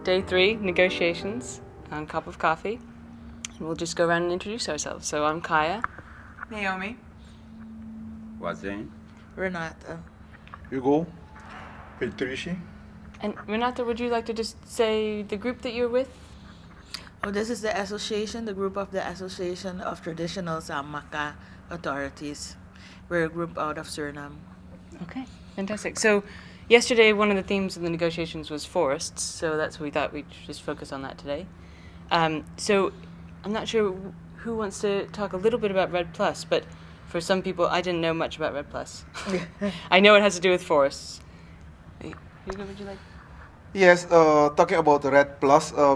Day 3, negotiations, on cup of coffee. And we'll just go around and introduce ourselves. So I'm Kaya. Naomi. Wazin. Renata. Hugo. Patricia. And Renata, would you like to just say the group that you're with? Oh, this is the association, the group of the Association of Traditional Samaka Authorities. We're a group out of Suriname. Okay, fantastic. So yesterday, one of the themes of the negotiations was forests, so that's what we thought we'd just focus on that today. So I'm not sure who wants to talk a little bit about REDD+, but for some people, I didn't know much about REDD+. I know it has to do with forests. Hugo, would you like? Yes, talking about the REDD+,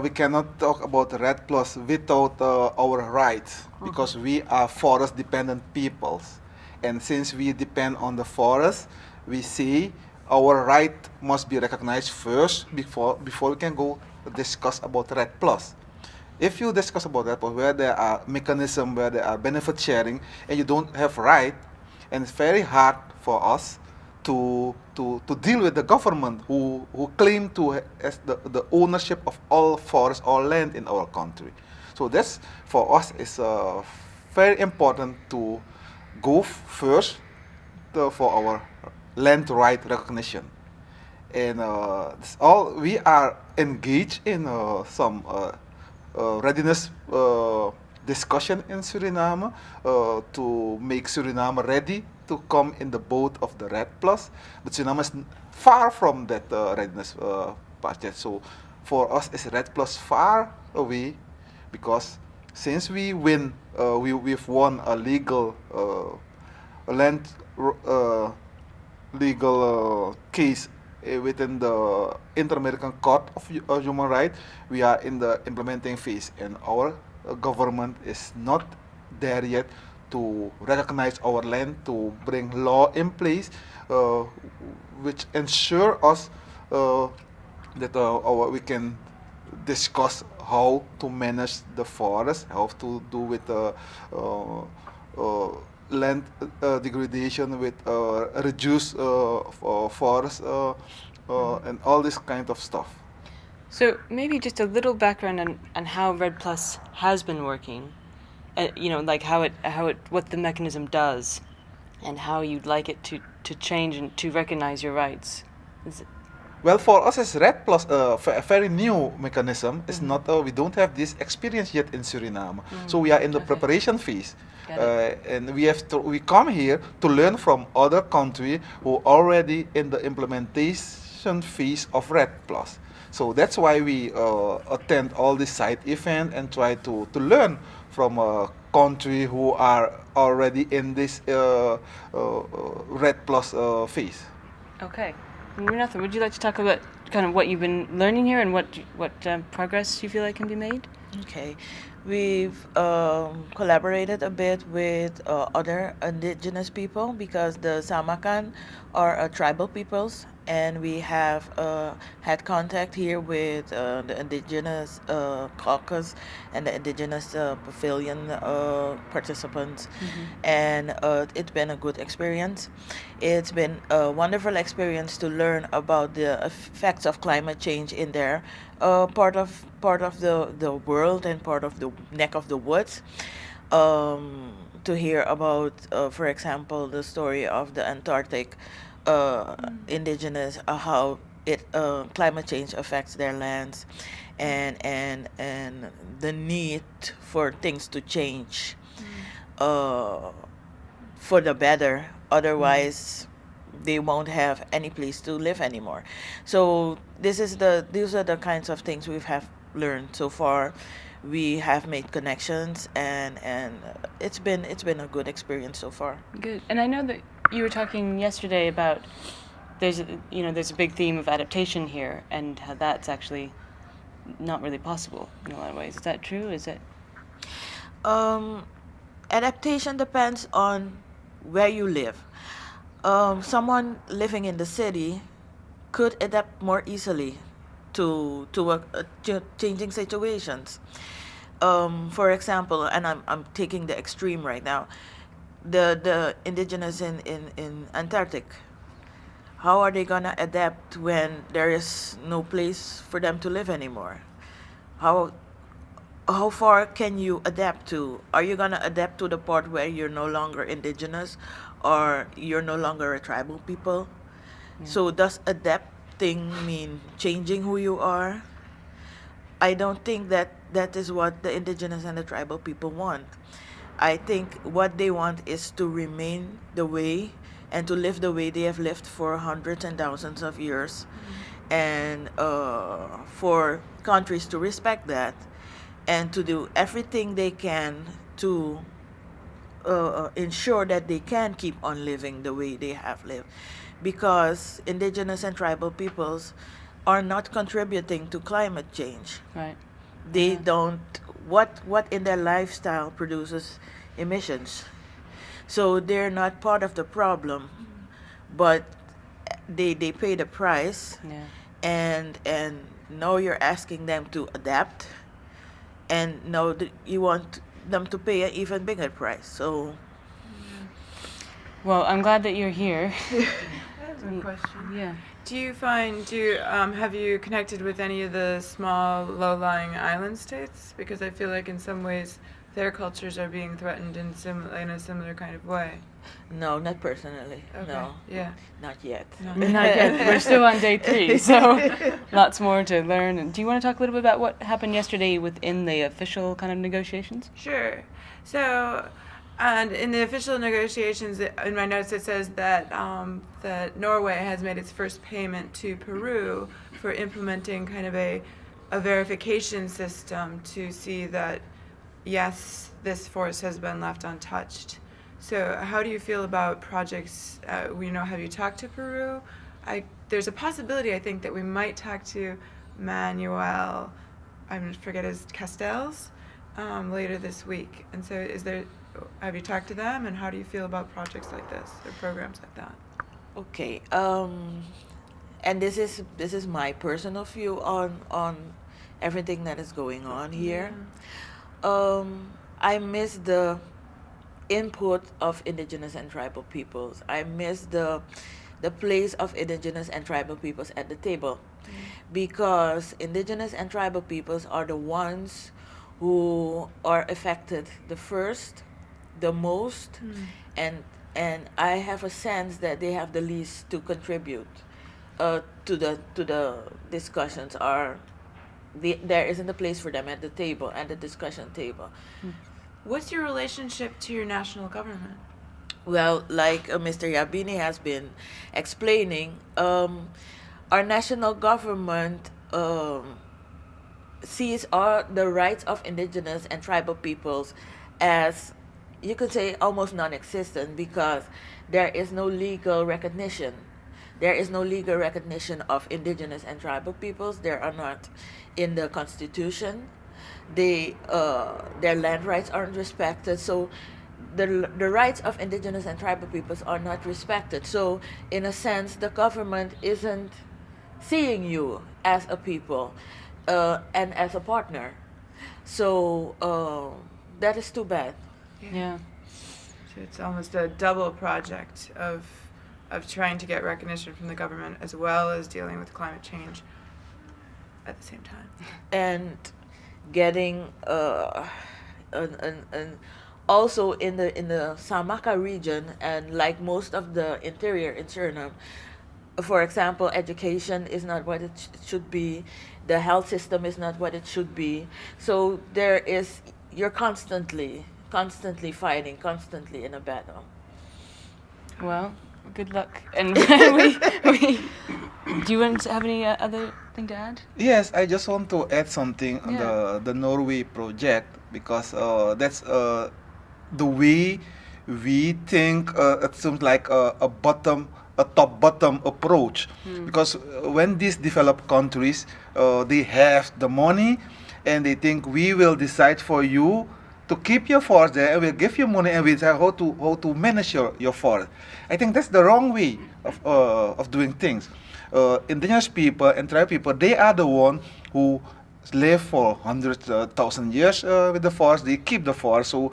we cannot talk about the REDD+ without our rights, because we are forest-dependent peoples. And since we depend on the forest, we see our right must be recognized first before we can go discuss about REDD+. If you discuss about REDD+, where there are mechanisms, where there are benefit sharing, and you don't have right, and it's very hard for us to deal with the government who claim to as the ownership of all forests, all land in our country. So that's for us is very important to go first for our land right recognition. And this all we are engaged in some readiness discussion in Suriname to make Suriname ready to come in the boat of the REDD+, but Suriname is far from that readiness part yet. So for us, is REDD+ far away, because since we win, we've won a legal land legal case within the Inter-American Court of Human Rights. We are in the implementing phase, and our government is not there yet to recognize our land, to bring law in place which ensure us that we can discuss how to manage the forest, how to do with land degradation, with reduce forest, and all this kind of stuff. So maybe just a little background on how REDD+ has been working. Like what the mechanism does, and how you'd like it to change and to recognize your rights. Well, for us as REDD+, a very new mechanism. It's not we don't have this experience yet in Suriname, so we are in the preparation phase, and we come here to learn from other countries who are already in the implementation phase of REDD+. So that's why we attend all these side events and try to learn from a country who are already in this REDD+ phase. Okay. Renata, would you like to talk about kind of what you've been learning here and what progress you feel like can be made? Okay. We've collaborated a bit with other indigenous people, because the Samakan are tribal peoples, and we have had contact here with the indigenous caucus and the indigenous pavilion participants, and it's been a good experience. It's been a wonderful experience to learn about the effects of climate change in there, part of the world and part of the neck of the woods. To hear about, for example, the story of the Antarctic indigenous, how climate change affects their lands, and the need for things to change for the better. Otherwise, they won't have any place to live anymore. So these are the kinds of things we have learned so far. We have made connections, and it's been a good experience so far. Good. And I know that you were talking yesterday about there's a big theme of adaptation here, and how that's actually not really possible in a lot of ways. Is that true? Is it? Adaptation depends on where you live. Someone living in the city could adapt more easily to changing situations. For example, and I'm taking the extreme right now, the indigenous in Antarctic, how are they gonna adapt when there is no place for them to live anymore? How far can you adapt to? Are you gonna adapt to the part where you're no longer indigenous or you're no longer a tribal people? So does adapting mean changing who you are? I don't think that that is what the indigenous and the tribal people want. I think what they want is to remain the way and to live the way they have lived for hundreds and thousands of years, and for countries to respect that and to do everything they can to ensure that they can keep on living the way they have lived, because indigenous and tribal peoples are not contributing to climate change. Right. They Yeah. don't, what in their lifestyle produces emissions, so they're not part of the problem, but they pay the price, Yeah. and now you're asking them to adapt, and now you want them to pay an even bigger price. So Well, I'm glad that you're here. I have a question. Yeah. Have you connected with any of the small, low-lying island states? Because I feel like in some ways their cultures are being threatened in a similar kind of way. no, not personally. Okay. No, Yeah. not yet. No. Not yet. We're still on day 3, so lots more to learn. And do you want to talk a little bit about what happened yesterday within the official kind of negotiations? Sure. So, and in the official negotiations, in my notes it says that that Norway has made its first payment to Peru for implementing kind of a verification system to see that yes, this forest has been left untouched. So, how do you feel about projects? Have you talked to Peru? There's a possibility, I think, that we might talk to Manuel, I forget his Castells, later this week. And so, have you talked to them, and how do you feel about projects like this or programs like that? Okay. And this is my personal view on everything that is going on here. I miss the input of indigenous and tribal peoples. I miss the place of indigenous and tribal peoples at the table, because indigenous and tribal peoples are the ones who are affected the first, the most, and I have a sense that they have the least to contribute to the discussions. There isn't a place for them at the table, at the discussion table. What's your relationship to your national government? Well, like Mr. Yabini has been explaining, our national government sees the rights of indigenous and tribal peoples as, you could say, almost non-existent, because there is no legal recognition. There is no legal recognition of indigenous and tribal peoples. They are not in the Constitution. Their land rights aren't respected. So the rights of indigenous and tribal peoples are not respected. So in a sense, the government isn't seeing you as a people and as a partner. So that is too bad. Yeah. So it's almost a double project of trying to get recognition from the government as well as dealing with climate change at the same time. And getting also in the Samaka region, and like most of the interior in Suriname, for example, education is not what it should be, the health system is not what it should be. So you're constantly fighting, constantly in a battle. Well, good luck. And do you want to have any other thing to add? Yes, I just want to add something on Yeah. the Norway project, because that's the way we think. It seems like a top-bottom approach, because when these developed countries they have the money, and they think we will decide for you to keep your forest there, and we'll give you money, and we'll say how to manage your forest. I think that's the wrong way of doing things. Indigenous people and tribal people, they are the one who live for hundreds, thousand years with the forest. They keep the forest. So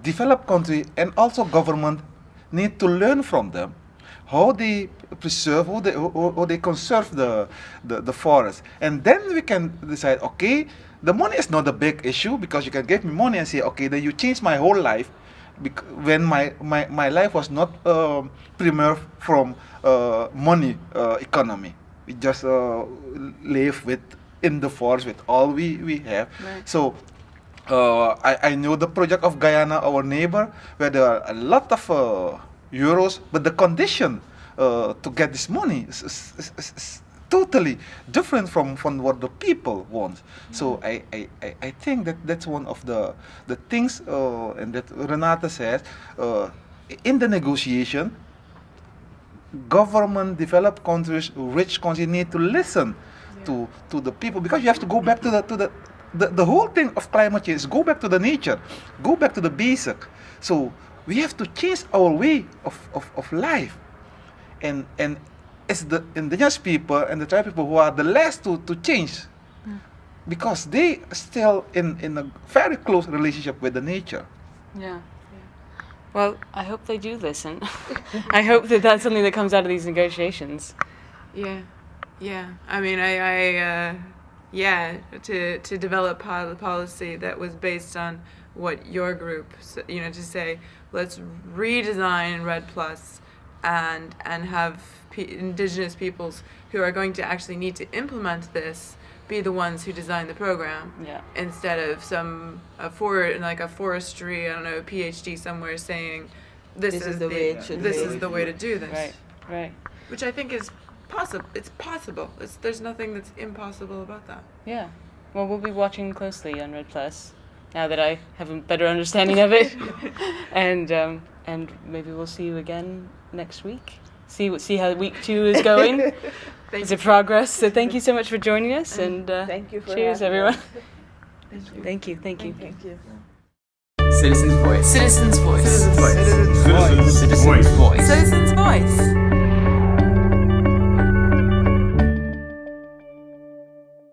developed country and also government need to learn from them. how they preserve, how they conserve the forest. And then we can decide, okay, the money is not a big issue because you can give me money and say, okay, then you change my whole life when my life was not premier from money economy. We just live in the forest with all we have. Right. So I know the project of Guyana, our neighbor, where there are a lot of euros, but the condition to get this money is totally different from what the people want. So I think that's one of the things, and that Renata says, in the negotiation, government, developed countries, rich countries need to listen to the people, because you have to go back to the whole thing of climate change. Go back to the nature, go back to the basic. So we have to change our way of life, and it's the indigenous people and the tribal people who are the last to change, because they still in a very close relationship with the nature. Yeah. Well, I hope they do listen. I hope that that's something that comes out of these negotiations. Yeah, yeah. I mean, to develop policy that was based on what your group, to say, let's redesign Red Plus, and have indigenous peoples who are going to actually need to implement this be the ones who design the program, Yeah. instead of a forestry, I don't know, PhD somewhere saying this is the way it should this be. is the way to do this. Right. Right. Which I think is possible. It's possible. There's nothing that's impossible about that. Yeah. Well, we'll be watching closely on Red Plus now that I have a better understanding of it, and maybe we'll see you again next week. See how week 2 is going. Is it progress? So thank you so much for joining us, and Thank you for cheers, having everyone. us. Thank you. Thank you. Thank you. Citizens' Voice. Citizens' voice. Citizens' Voice. Citizens' voice.